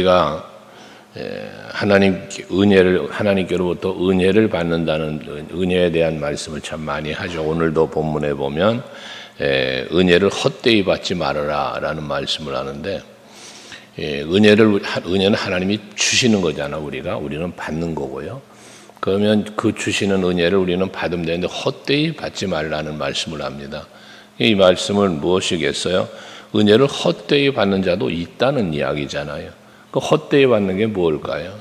우리가 하나님께로부터 은혜를 받는다는 은혜에 대한 말씀을 참 많이 하죠. 오늘도 본문에 보면 은혜를 헛되이 받지 말아라라는 말씀을 하는데, 은혜는 하나님이 주시는 거잖아. 우리는 받는 거고요. 그러면 그 주시는 은혜를 우리는 받으면 되는데 헛되이 받지 말라는 말씀을 합니다. 이 말씀은 무엇이겠어요? 은혜를 헛되이 받는 자도 있다는 이야기잖아요. 그 헛되이 받는 게 뭘까요?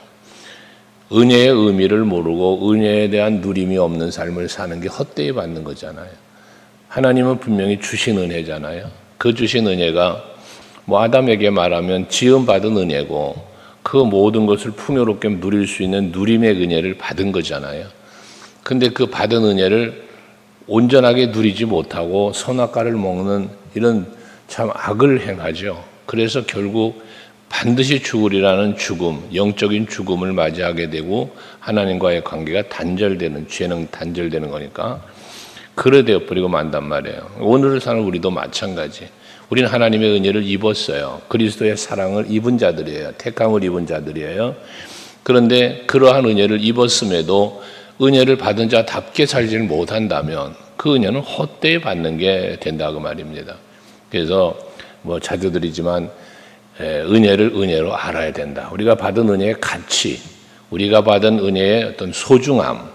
은혜의 의미를 모르고 은혜에 대한 누림이 없는 삶을 사는 게 헛되이 받는 거잖아요. 하나님은 분명히 주신 은혜잖아요. 그 주신 은혜가 아담에게 말하면 지음받은 은혜고, 그 모든 것을 풍요롭게 누릴 수 있는 누림의 은혜를 받은 거잖아요. 근데 그 받은 은혜를 온전하게 누리지 못하고 선악과를 먹는 이런 참 악을 행하죠. 그래서 결국 반드시 죽으리라는 죽음, 영적인 죽음을 맞이하게 되고 하나님과의 관계가 단절되는, 죄는 단절되는 거니까 그래 되어버리고 만단 말이에요. 오늘을 사는 우리도 마찬가지. 우리는 하나님의 은혜를 입었어요. 그리스도의 사랑을 입은 자들이에요. 택함을 입은 자들이에요. 그런데 그러한 은혜를 입었음에도 은혜를 받은 자답게 살지 못한다면 그 은혜는 헛되이 받는 게 된다고 말입니다. 그래서 자주 드리지만 은혜를 은혜로 알아야 된다. 우리가 받은 은혜의 가치, 우리가 받은 은혜의 어떤 소중함,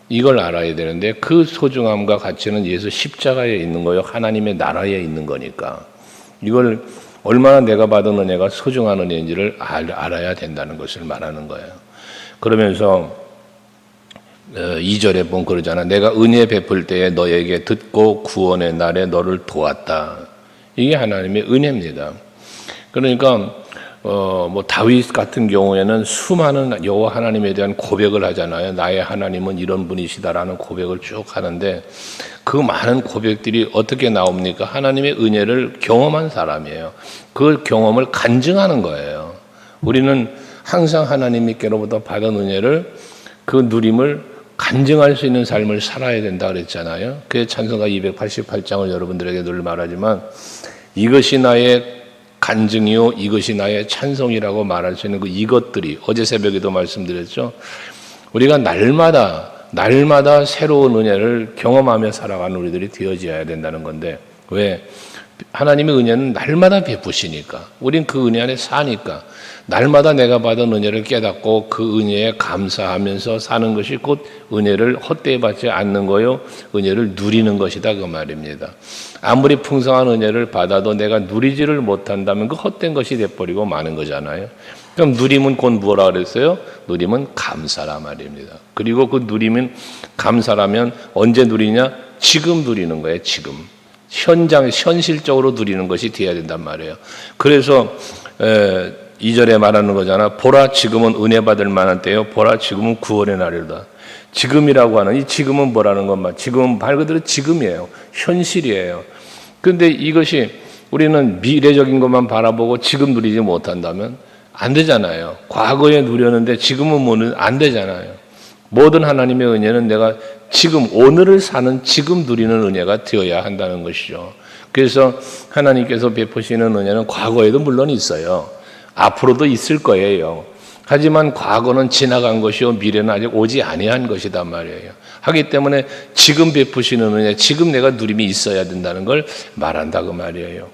이걸 알아야 되는데 그 소중함과 가치는 예수 십자가에 있는 거예요. 하나님의 나라에 있는 거니까. 이걸 얼마나 내가 받은 은혜가 소중한 은혜인지를 알아야 된다는 것을 말하는 거예요. 그러면서 2절에 보면 그러잖아. 내가 은혜 베풀 때에 너에게 듣고 구원의 날에 너를 도왔다. 이게 하나님의 은혜입니다. 그러니까 다윗 같은 경우에는 수많은 여호와 하나님에 대한 고백을 하잖아요. 나의 하나님은 이런 분이시다라는 고백을 쭉 하는데, 그 많은 고백들이 어떻게 나옵니까? 하나님의 은혜를 경험한 사람이에요. 그 경험을 간증하는 거예요. 우리는 항상 하나님께로부터 받은 은혜를, 그 누림을 간증할 수 있는 삶을 살아야 된다 그랬잖아요. 그게 찬송가 288장을 여러분들에게 늘 말하지만, 이것이 나의 간증이요 이것이 나의 찬송이라고 말할 수 있는 이것들이, 어제 새벽에도 말씀드렸죠. 우리가 날마다 새로운 은혜를 경험하며 살아가는 우리들이 되어져야 된다는 건데, 왜? 하나님의 은혜는 날마다 베푸시니까, 우린 그 은혜 안에 사니까 날마다 내가 받은 은혜를 깨닫고 그 은혜에 감사하면서 사는 것이 곧 은혜를 헛되이 받지 않는 거요, 은혜를 누리는 것이다 그 말입니다. 아무리 풍성한 은혜를 받아도 내가 누리지를 못한다면 그 헛된 것이 돼버리고 마는 거잖아요. 그럼 누림은 곧 뭐라 그랬어요? 누림은 감사라 말입니다. 그리고 그 누림은 감사라면 언제 누리냐? 지금 누리는 거예요. 지금 현실적으로 누리는 것이 되어야 된단 말이에요. 그래서 2절에 말하는 거잖아. 보라 지금은 은혜 받을 만한 때요, 보라 지금은 구원의 날이다. 지금이라고 하는 이 지금은 뭐라는 것만, 지금은 말 그대로 지금이에요. 현실이에요. 그런데 이것이 우리는 미래적인 것만 바라보고 지금 누리지 못한다면 안 되잖아요. 과거에 누렸는데 지금은 안 되잖아요. 모든 하나님의 은혜는 내가 지금 오늘을 사는 지금 누리는 은혜가 되어야 한다는 것이죠. 그래서 하나님께서 베푸시는 은혜는 과거에도 물론 있어요. 앞으로도 있을 거예요. 하지만 과거는 지나간 것이요 미래는 아직 오지 아니한 것이단 말이에요. 하기 때문에 지금 베푸시는 은혜, 지금 내가 누림이 있어야 된다는 걸 말한다 그 말이에요.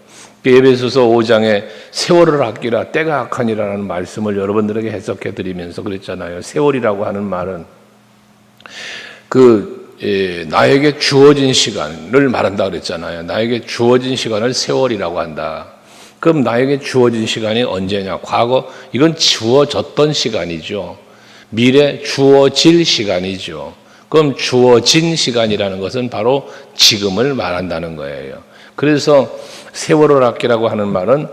에베소서 5장에 세월을 아끼라 때가 악하니라는 말씀을 여러분들에게 해석해 드리면서 그랬잖아요. 세월이라고 하는 말은 나에게 주어진 시간을 말한다 그랬잖아요. 나에게 주어진 시간을 세월이라고 한다. 그럼 나에게 주어진 시간이 언제냐? 과거, 이건 주어졌던 시간이죠. 미래 주어질 시간이죠. 그럼 주어진 시간이라는 것은 바로 지금을 말한다는 거예요. 그래서 세월을 아끼라고 하는 말은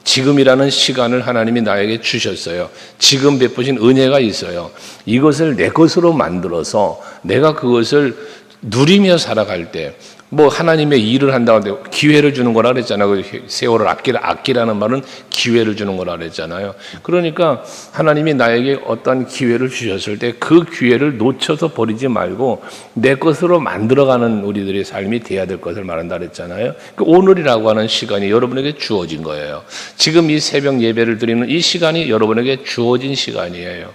지금이라는 시간을 하나님이 나에게 주셨어요. 지금 베푸신 은혜가 있어요. 이것을 내 것으로 만들어서 내가 그것을 누리며 살아갈 때, 뭐 하나님의 일을 한다고 하는데 기회를 주는 거라 그랬잖아요. 그 세월을 아끼라는 말은 기회를 주는 거라 그랬잖아요. 그러니까 하나님이 나에게 어떤 기회를 주셨을 때 그 기회를 놓쳐서 버리지 말고 내 것으로 만들어가는 우리들의 삶이 돼야 될 것을 말한다 그랬잖아요. 그 오늘이라고 하는 시간이 여러분에게 주어진 거예요. 지금 이 새벽 예배를 드리는 이 시간이 여러분에게 주어진 시간이에요.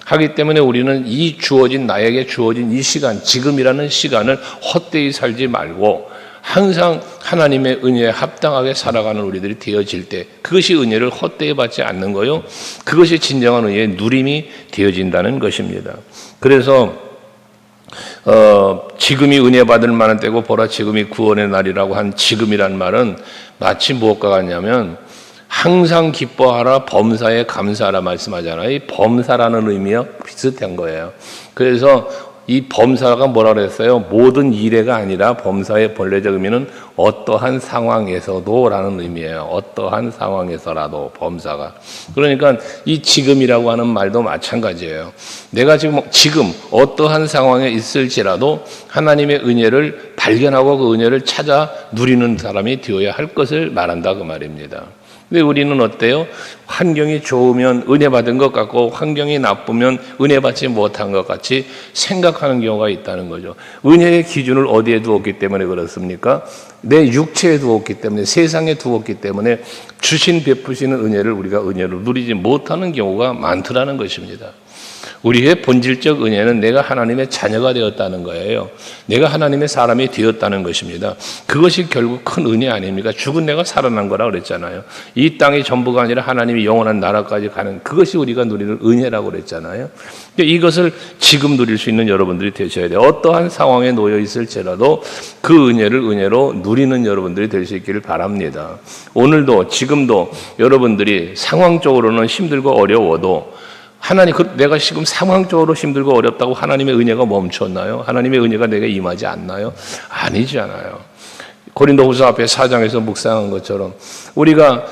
하기 때문에 우리는 이 주어진 나에게 주어진 이 시간, 지금이라는 시간을 헛되이 살지 말고 항상 하나님의 은혜에 합당하게 살아가는 우리들이 되어질 때 그것이 은혜를 헛되이 받지 않는 거요. 그것이 진정한 은혜의 누림이 되어진다는 것입니다. 그래서 지금이 은혜 받을 만한 때고 보라 지금이 구원의 날이라고 한 지금이란 말은 마치 무엇과 같냐면 항상 기뻐하라 범사에 감사하라 말씀하잖아요. 이 범사라는 의미와 비슷한 거예요. 그래서 이 범사가 뭐라 그랬어요? 모든 일해가 아니라 범사의 본래적 의미는 어떠한 상황에서도 라는 의미예요. 어떠한 상황에서라도 범사가. 그러니까 이 지금이라고 하는 말도 마찬가지예요. 내가 지금 어떠한 상황에 있을지라도 하나님의 은혜를 발견하고 그 은혜를 찾아 누리는 사람이 되어야 할 것을 말한다 그 말입니다. 근데 우리는 어때요? 환경이 좋으면 은혜 받은 것 같고 환경이 나쁘면 은혜 받지 못한 것 같이 생각하는 경우가 있다는 거죠. 은혜의 기준을 어디에 두었기 때문에 그렇습니까? 내 육체에 두었기 때문에 세상에 두었기 때문에 주신 베푸시는 은혜를 우리가 은혜를 누리지 못하는 경우가 많더라는 것입니다. 우리의 본질적 은혜는 내가 하나님의 자녀가 되었다는 거예요. 내가 하나님의 사람이 되었다는 것입니다. 그것이 결국 큰 은혜 아닙니까? 죽은 내가 살아난 거라 그랬잖아요. 이 땅이 전부가 아니라 하나님이 영원한 나라까지 가는 그것이 우리가 누리는 은혜라고 그랬잖아요. 이것을 지금 누릴 수 있는 여러분들이 되셔야 돼요. 어떠한 상황에 놓여 있을지라도 그 은혜를 은혜로 누리는 여러분들이 될 수 있기를 바랍니다. 오늘도 지금도 여러분들이 상황적으로는 힘들고 어려워도 하나님, 내가 지금 상황적으로 힘들고 어렵다고 하나님의 은혜가 멈췄나요? 하나님의 은혜가 내게 임하지 않나요? 아니잖아요. 고린도후서 앞에 4장에서 묵상한 것처럼 우리가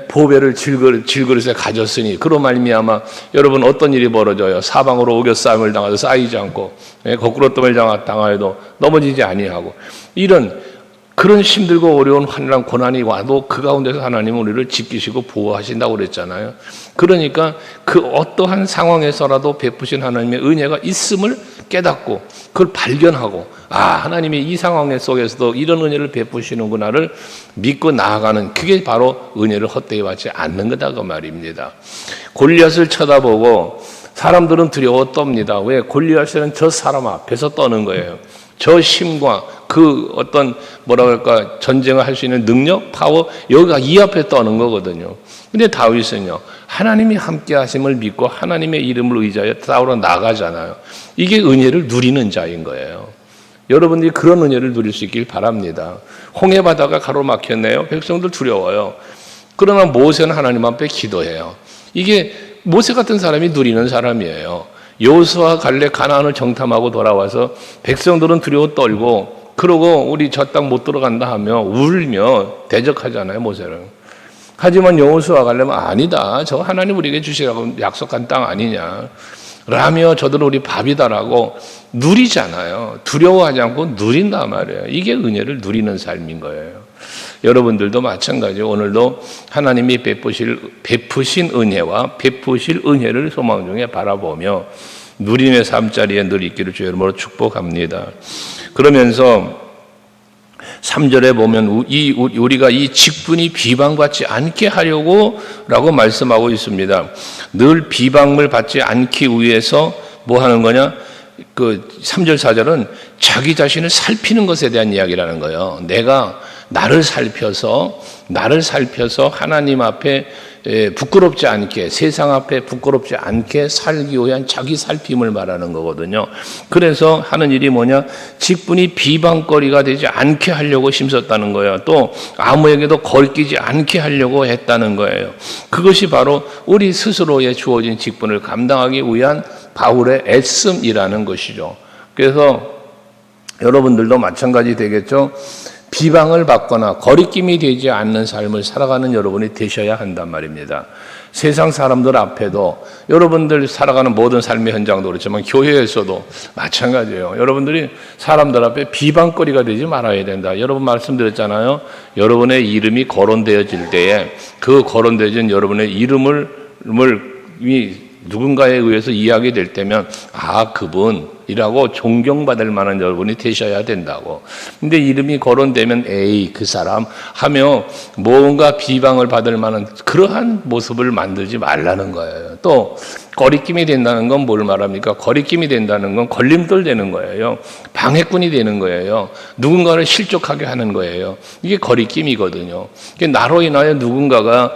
보배를 질그릇에 가졌으니 그로 말미암아 여러분 어떤 일이 벌어져요? 사방으로 오겨싸움을 당하도 쌓이지 않고 거꾸로 뜸을 당하여도 넘어지지 아니하고 그런 힘들고 어려운 환난 고난이 와도 그 가운데서 하나님은 우리를 지키시고 보호하신다고 그랬잖아요. 그러니까 그 어떠한 상황에서라도 베푸신 하나님의 은혜가 있음을 깨닫고 그걸 발견하고 하나님이 이 상황 속에서도 이런 은혜를 베푸시는구나를 믿고 나아가는 그게 바로 은혜를 헛되이 받지 않는 거다 그 말입니다. 골리앗을 쳐다보고 사람들은 두려워 떱니다. 왜? 골리앗은 저 사람 앞에서 떠는 거예요. 저 힘과 그 어떤 전쟁을 할 수 있는 능력, 파워 여기가 이 앞에 떠는 거거든요. 근데 다윗은요 하나님이 함께 하심을 믿고 하나님의 이름을 의지하여 싸우러 나가잖아요. 이게 은혜를 누리는 자인 거예요. 여러분들이 그런 은혜를 누릴 수 있길 바랍니다. 홍해 바다가 가로막혔네요. 백성들 두려워요. 그러나 모세는 하나님 앞에 기도해요. 이게 모세 같은 사람이 누리는 사람이에요. 여호수아 갈렙 가나안을 정탐하고 돌아와서 백성들은 두려워 떨고 그러고 우리 저 땅 못 들어간다 하며 울며 대적하잖아요 모세를. 하지만 여호수아 갈렙은 아니다. 저 하나님 우리에게 주시라고 약속한 땅 아니냐. 라며 저들은 우리 밥이다라고 누리잖아요. 두려워하지 않고 누린단 말이에요. 이게 은혜를 누리는 삶인 거예요. 여러분들도 마찬가지로 오늘도 하나님이 베푸신 은혜와 베푸실 은혜를 소망 중에 바라보며 누림의 삶자리에 늘 있기를 주의 이름으로 축복합니다. 그러면서 3절에 보면 우리가 이 직분이 비방받지 않게 하려고 라고 말씀하고 있습니다. 늘 비방을 받지 않기 위해서 뭐 하는 거냐? 그 3절 4절은 자기 자신을 살피는 것에 대한 이야기라는 거예요. 내가 나를 살펴서 하나님 앞에 부끄럽지 않게 세상 앞에 부끄럽지 않게 살기 위한 자기 살핌을 말하는 거거든요. 그래서 하는 일이 뭐냐? 직분이 비방거리가 되지 않게 하려고 힘썼다는 거예요. 또 아무에게도 걸리지 않게 하려고 했다는 거예요. 그것이 바로 우리 스스로의 주어진 직분을 감당하기 위한 바울의 애씀이라는 것이죠. 그래서 여러분들도 마찬가지 되겠죠. 비방을 받거나 거리낌이 되지 않는 삶을 살아가는 여러분이 되셔야 한단 말입니다. 세상 사람들 앞에도, 여러분들 살아가는 모든 삶의 현장도 그렇지만 교회에서도 마찬가지예요. 여러분들이 사람들 앞에 비방거리가 되지 말아야 된다. 여러분 말씀드렸잖아요. 여러분의 이름이 거론되어질 때에 그 거론되어진 여러분의 이름을 누군가에 의해서 이야기 될 때면 그분이라고 존경받을 만한 여러분이 되셔야 된다고. 근데 이름이 거론되면 에이 그 사람 하며 뭔가 비방을 받을 만한 그러한 모습을 만들지 말라는 거예요. 또 거리낌이 된다는 건 뭘 말합니까? 거리낌이 된다는 건 걸림돌 되는 거예요. 방해꾼이 되는 거예요. 누군가를 실족하게 하는 거예요. 이게 거리낌이거든요. 나로 인하여 누군가가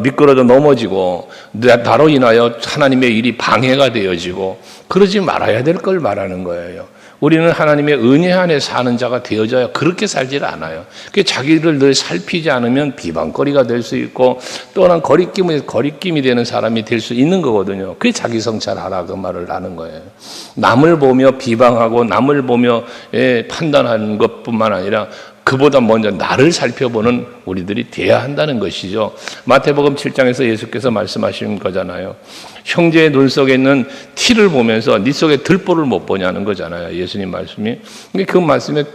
미끄러져 넘어지고 나로 인하여 하나님의 일이 방해가 되어지고 그러지 말아야 될 걸 말하는 거예요. 우리는 하나님의 은혜 안에 사는 자가 되어져야 그렇게 살질 않아요. 자기를 늘 살피지 않으면 비방거리가 될 수 있고 또한 거리낌이 되는 사람이 될 수 있는 거거든요. 그게 자기 성찰하라 그 말을 하는 거예요. 남을 보며 비방하고 남을 보며 판단하는 것뿐만 아니라 그보다 먼저 나를 살펴보는 우리들이 돼야 한다는 것이죠. 마태복음 7장에서 예수께서 말씀하신 거잖아요. 형제의 눈 속에 있는 티를 보면서 네 속에 들보를 못 보냐는 거잖아요. 예수님 말씀이. 그 말씀의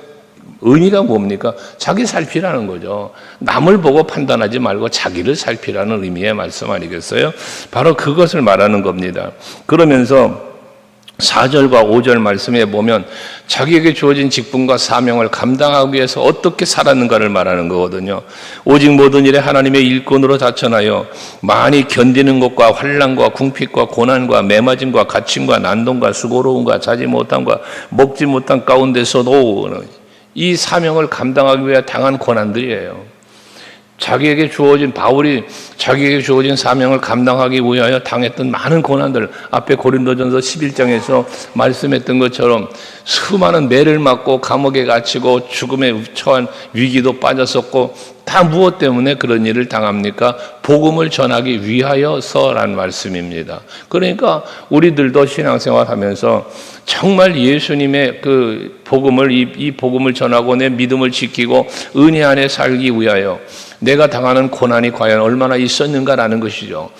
의미가 뭡니까? 자기 살피라는 거죠. 남을 보고 판단하지 말고 자기를 살피라는 의미의 말씀 아니겠어요? 바로 그것을 말하는 겁니다. 그러면서 4절과 5절 말씀에 보면 자기에게 주어진 직분과 사명을 감당하기 위해서 어떻게 살았는가를 말하는 거거든요. 오직 모든 일에 하나님의 일꾼으로 자천하여 많이 견디는 것과 환난과 궁핍과 고난과 매맞음과 갇힘과 난동과 수고로움과 자지 못함과 먹지 못한 가운데서도 이 사명을 감당하기 위해 당한 고난들이에요. 바울이 자기에게 주어진 사명을 감당하기 위하여 당했던 많은 고난들, 앞에 고린도전서 11장에서 말씀했던 것처럼 수많은 매를 맞고 감옥에 갇히고 죽음에 처한 위기도 빠졌었고, 다 무엇 때문에 그런 일을 당합니까? 복음을 전하기 위하여서라는 말씀입니다. 그러니까 우리들도 신앙생활 하면서 정말 예수님의 그 복음을, 이 복음을 전하고 내 믿음을 지키고 은혜 안에 살기 위하여 내가 당하는 고난이 과연 얼마나 있었는가라는 것이죠.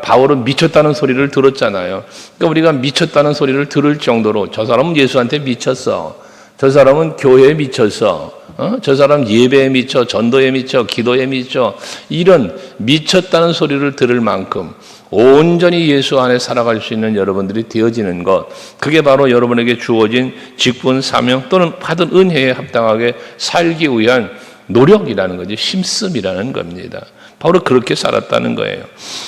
바울은 미쳤다는 소리를 들었잖아요. 그러니까 우리가 미쳤다는 소리를 들을 정도로 저 사람은 예수한테 미쳤어. 저 사람은 교회에 미쳤어. 저 사람 예배에 미쳐, 전도에 미쳐, 기도에 미쳐. 이런 미쳤다는 소리를 들을 만큼 온전히 예수 안에 살아갈 수 있는 여러분들이 되어지는 것, 그게 바로 여러분에게 주어진 직분, 사명 또는 받은 은혜에 합당하게 살기 위한 노력이라는 거죠. 힘씀이라는 겁니다. 바로 그렇게 살았다는 거예요.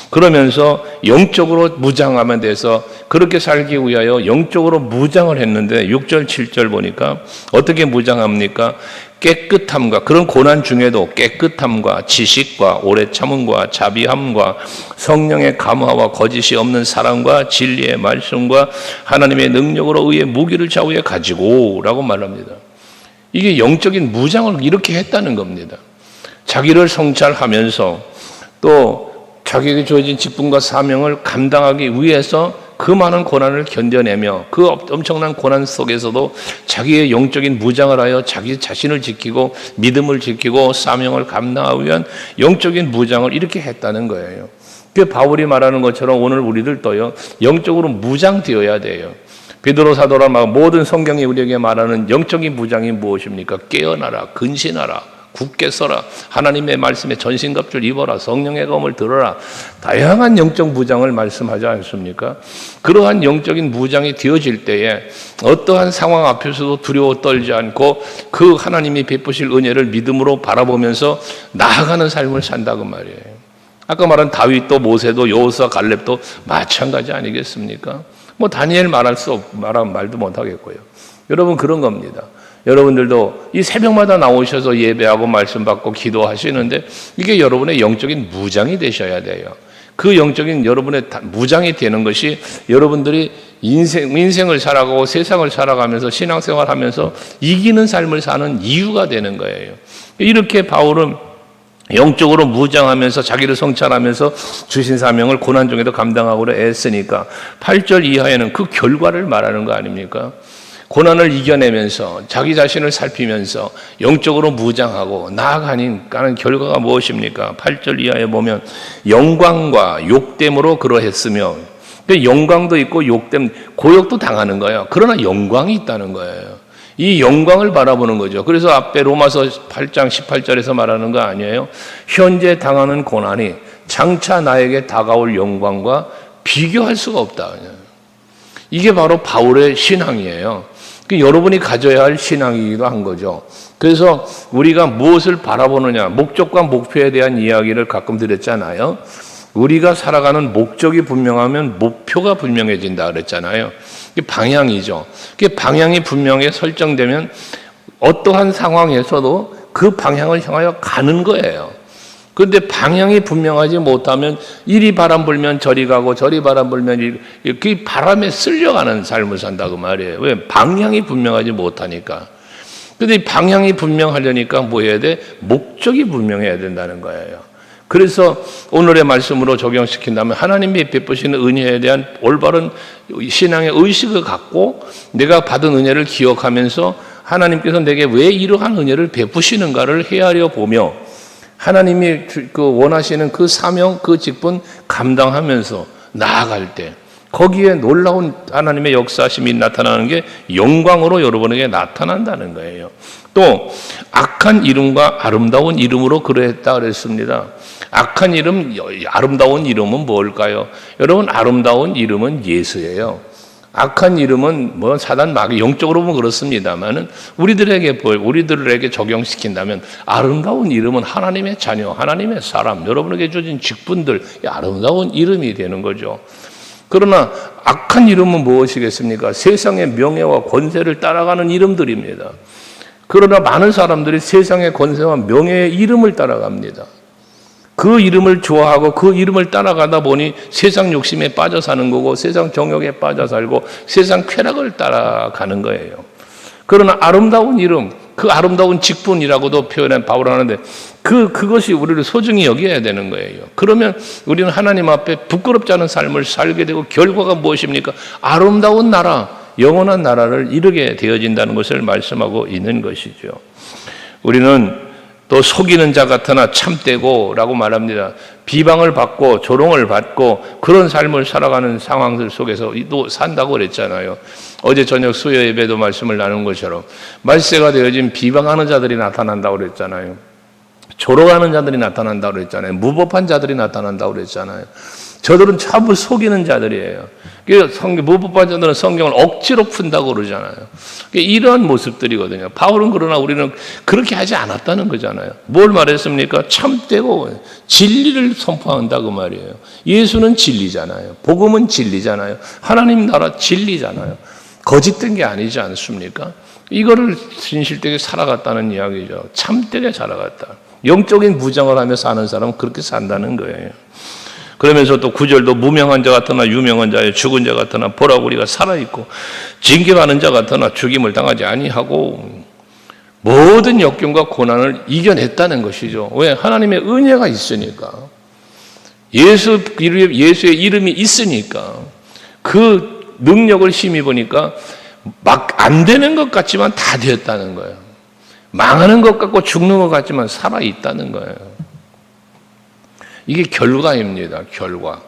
그러면서 영적으로 무장하면 돼서 그렇게 살기 위하여 영적으로 무장을 했는데 6절, 7절 보니까 어떻게 무장합니까? 깨끗함과, 그런 고난 중에도 깨끗함과 지식과 오래 참음과 자비함과 성령의 감화와 거짓이 없는 사랑과 진리의 말씀과 하나님의 능력으로 의의 무기를 좌우에 가지고 라고 말합니다. 이게 영적인 무장을 이렇게 했다는 겁니다. 자기를 성찰하면서 또 자기에게 주어진 직분과 사명을 감당하기 위해서 그 많은 고난을 견뎌내며 그 엄청난 고난 속에서도 자기의 영적인 무장을 하여 자기 자신을 지키고 믿음을 지키고 사명을 감당하기 위한 영적인 무장을 이렇게 했다는 거예요. 그 바울이 말하는 것처럼 오늘 우리들도요, 영적으로 무장되어야 돼요. 베드로 사도라 모든 성경이 우리에게 말하는 영적인 무장이 무엇입니까? 깨어나라, 근신하라, 굳게 서라, 하나님의 말씀에 전신갑주를 입어라, 성령의 검을 들어라. 다양한 영적 무장을 말씀하지 않습니까? 그러한 영적인 무장이 되어질 때에 어떠한 상황 앞에서도 두려워 떨지 않고 그 하나님이 베푸실 은혜를 믿음으로 바라보면서 나아가는 삶을 산다고 말이에요. 아까 말한 다윗도 모세도 여호수아 갈렙도 마찬가지 아니겠습니까? 다니엘 말하면 말도 못하겠고요. 여러분, 그런 겁니다. 여러분들도 이 새벽마다 나오셔서 예배하고 말씀 받고 기도하시는데 이게 여러분의 영적인 무장이 되셔야 돼요. 그 영적인 여러분의 무장이 되는 것이 여러분들이 인생을 살아가고 세상을 살아가면서 신앙생활 하면서 이기는 삶을 사는 이유가 되는 거예요. 이렇게 바울은 영적으로 무장하면서 자기를 성찰하면서 주신 사명을 고난 중에도 감당하고 애쓰니까 8절 이하에는 그 결과를 말하는 거 아닙니까? 고난을 이겨내면서 자기 자신을 살피면서 영적으로 무장하고 나아가는 결과가 무엇입니까? 8절 이하에 보면 영광과 욕됨으로 그러했으며, 영광도 있고 욕됨, 고욕도 당하는 거예요. 그러나 영광이 있다는 거예요. 이 영광을 바라보는 거죠. 그래서 앞에 로마서 8장 18절에서 말하는 거 아니에요? 현재 당하는 고난이 장차 나에게 다가올 영광과 비교할 수가 없다. 이게 바로 바울의 신앙이에요. 여러분이 가져야 할 신앙이기도 한 거죠. 그래서 우리가 무엇을 바라보느냐, 목적과 목표에 대한 이야기를 가끔 드렸잖아요. 우리가 살아가는 목적이 분명하면 목표가 분명해진다 그랬잖아요. 이게 방향이죠. 방향이 분명하게 설정되면 어떠한 상황에서도 그 방향을 향하여 가는 거예요. 그런데 방향이 분명하지 못하면 이리 바람 불면 저리 가고 저리 바람 불면 그 바람에 쓸려가는 삶을 산다고 말이에요. 왜? 방향이 분명하지 못하니까. 그런데 방향이 분명하려니까 뭐 해야 돼? 목적이 분명해야 된다는 거예요. 그래서 오늘의 말씀으로 적용시킨다면 하나님이 베푸시는 은혜에 대한 올바른 신앙의 의식을 갖고 내가 받은 은혜를 기억하면서 하나님께서 내게 왜 이러한 은혜를 베푸시는가를 헤아려 보며 하나님이 원하시는 그 사명, 그 직분 감당하면서 나아갈 때 거기에 놀라운 하나님의 역사심이 나타나는 게 영광으로 여러분에게 나타난다는 거예요. 또 악한 이름과 아름다운 이름으로 그러했다 그랬습니다. 악한 이름, 아름다운 이름은 뭘까요? 여러분, 아름다운 이름은 예수예요. 악한 이름은 뭐 사단 마귀, 영적으로 보면 그렇습니다만은 우리들에게 적용시킨다면 아름다운 이름은 하나님의 자녀, 하나님의 사람, 여러분에게 주어진 직분들, 아름다운 이름이 되는 거죠. 그러나 악한 이름은 무엇이겠습니까? 세상의 명예와 권세를 따라가는 이름들입니다. 그러나 많은 사람들이 세상의 권세와 명예의 이름을 따라갑니다. 그 이름을 좋아하고 그 이름을 따라가다 보니 세상 욕심에 빠져 사는 거고 세상 정욕에 빠져 살고 세상 쾌락을 따라가는 거예요. 그러나 아름다운 이름, 그 아름다운 직분이라고도 표현한 바울 하는데 그것이 우리를 소중히 여겨야 되는 거예요. 그러면 우리는 하나님 앞에 부끄럽지 않은 삶을 살게 되고 결과가 무엇입니까? 아름다운 나라, 영원한 나라를 이루게 되어진다는 것을 말씀하고 있는 것이죠. 우리는 또 속이는 자 같으나 참되고 라고 말합니다. 비방을 받고 조롱을 받고 그런 삶을 살아가는 상황들 속에서 또 산다고 그랬잖아요. 어제 저녁 수요 예배도 말씀을 나눈 것처럼 말세가 되어진 비방하는 자들이 나타난다고 그랬잖아요. 조롱하는 자들이 나타난다고 그랬잖아요. 무법한 자들이 나타난다고 그랬잖아요. 저들은 전부 속이는 자들이에요. 무법한 자들은 성경을 억지로 푼다고 그러잖아요. 이러한 모습들이거든요. 바울은 그러나 우리는 그렇게 하지 않았다는 거잖아요. 뭘 말했습니까? 참되고 진리를 선포한다고 말이에요. 예수는 진리잖아요. 복음은 진리잖아요. 하나님 나라 진리잖아요. 거짓된 게 아니지 않습니까? 이거를 진실되게 살아갔다는 이야기죠. 참되게 살아갔다. 영적인 무장을 하며 사는 사람은 그렇게 산다는 거예요. 그러면서 또 9절도 무명한 자 같으나 유명한 자여 죽은 자 같으나 보라 우리가 살아있고 징계받는 자 같으나 죽임을 당하지 아니하고 모든 역경과 고난을 이겨냈다는 것이죠. 왜? 하나님의 은혜가 있으니까. 예수의 이름이 있으니까 그 능력을 힘입으니까 막 안 되는 것 같지만 다 되었다는 거예요. 망하는 것 같고 죽는 것 같지만 살아있다는 거예요. 이게 결과입니다. 결과.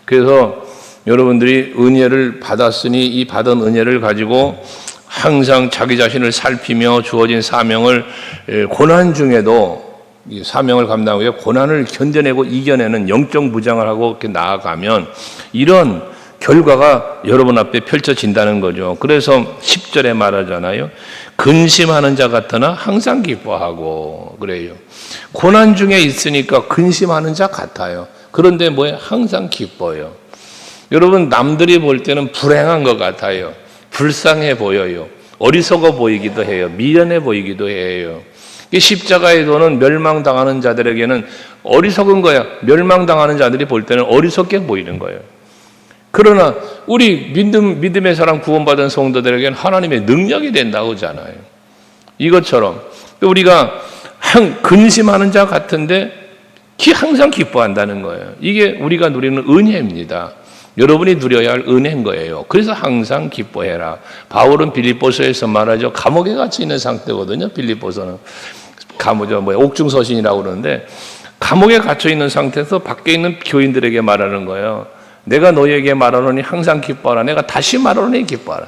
그래서 여러분들이 은혜를 받았으니 이 받은 은혜를 가지고 항상 자기 자신을 살피며 주어진 사명을 고난 중에도 이 사명을 감당하기 위해 고난을 견뎌내고 이겨내는 영적 무장을 하고 이렇게 나아가면 이런 결과가 여러분 앞에 펼쳐진다는 거죠. 그래서 10절에 말하잖아요. 근심하는 자 같으나 항상 기뻐하고 그래요. 고난 중에 있으니까 근심하는 자 같아요. 그런데 뭐예요? 항상 기뻐요. 여러분 남들이 볼 때는 불행한 것 같아요. 불쌍해 보여요. 어리석어 보이기도 해요. 미련해 보이기도 해요. 십자가의 도는 멸망당하는 자들에게는 어리석은 거야. 멸망당하는 자들이 볼 때는 어리석게 보이는 거예요. 그러나 우리 믿음의 사람 구원받은 성도들에게는 하나님의 능력이 된다고 하잖아요. 이것처럼 우리가 근심하는 자 같은데 항상 기뻐한다는 거예요. 이게 우리가 누리는 은혜입니다. 여러분이 누려야 할 은혜인 거예요. 그래서 항상 기뻐해라. 바울은 빌립보서에서 말하죠. 감옥에 갇혀 있는 상태거든요. 빌립보서는 옥중서신이라고 그러는데 감옥에 갇혀 있는 상태에서 밖에 있는 교인들에게 말하는 거예요. 내가 너희에게 말하노니 항상 기뻐하라. 내가 다시 말하노니 기뻐하라.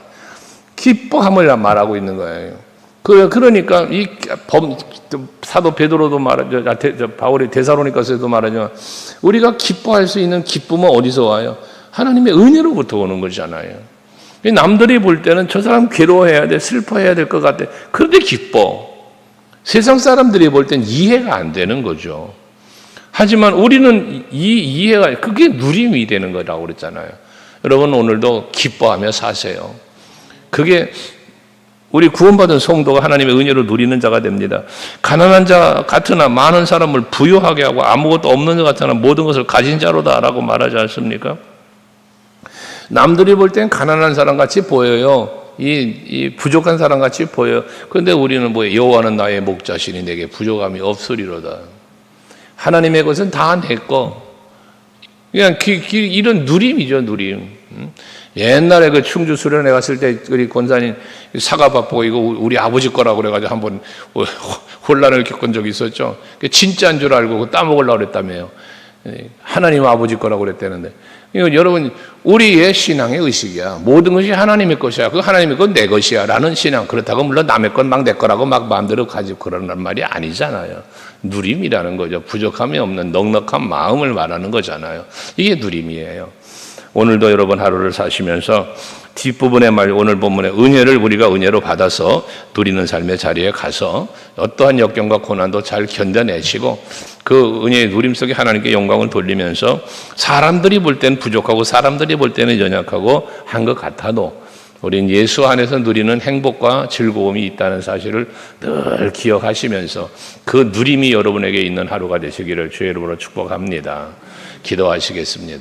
기뻐함을 말하고 있는 거예요. 그러니까 이 사도 베드로도 말하죠. 바울이 데살로니가서도 말하죠. 우리가 기뻐할 수 있는 기쁨은 어디서 와요? 하나님의 은혜로부터 오는 거잖아요. 남들이 볼 때는 저 사람 괴로워해야 돼, 슬퍼해야 될 것 같아. 그런데 기뻐. 세상 사람들이 볼 땐 이해가 안 되는 거죠. 하지만 우리는 이 이해가, 그게 누림이 되는 거라고 그랬잖아요. 여러분, 오늘도 기뻐하며 사세요. 그게 우리 구원받은 성도가 하나님의 은혜로 누리는 자가 됩니다. 가난한 자 같으나 많은 사람을 부유하게 하고 아무것도 없는 자 같으나 모든 것을 가진 자로다라고 말하지 않습니까? 남들이 볼 땐 가난한 사람 같이 보여요. 이 부족한 사람 같이 보여요. 그런데 우리는 여호와는 나의 목자시니 내게 부족함이 없으리로다. 하나님의 것은 다 내 거. 그냥 이런 누림이죠, 누림. 옛날에 그 충주 수련회 갔을 때 우리 권사님 사과밥 보고 이거 우리 아버지 거라고 그래가지고 한번 혼란을 겪은 적이 있었죠. 진짜인 줄 알고 따먹으려고 그랬다며요. 하나님 아버지 거라고 그랬다는데. 여러분, 우리의 신앙의 의식이야. 모든 것이 하나님의 것이야. 그 하나님의 건 내 것이야. 라는 신앙. 그렇다고 물론 남의 건 막 내 거라고 막 마음대로 가지고 그러는 말이 아니잖아요. 누림이라는 거죠. 부족함이 없는 넉넉한 마음을 말하는 거잖아요. 이게 누림이에요. 오늘도 여러분 하루를 사시면서 뒷부분에 오늘 본문의 은혜를 우리가 은혜로 받아서 누리는 삶의 자리에 가서 어떠한 역경과 고난도 잘 견뎌내시고 그 은혜의 누림 속에 하나님께 영광을 돌리면서 사람들이 볼 때는 부족하고 사람들이 볼 때는 연약하고 한 것 같아도 우린 예수 안에서 누리는 행복과 즐거움이 있다는 사실을 늘 기억하시면서 그 누림이 여러분에게 있는 하루가 되시기를 주의 이름으로 축복합니다. 기도하시겠습니다.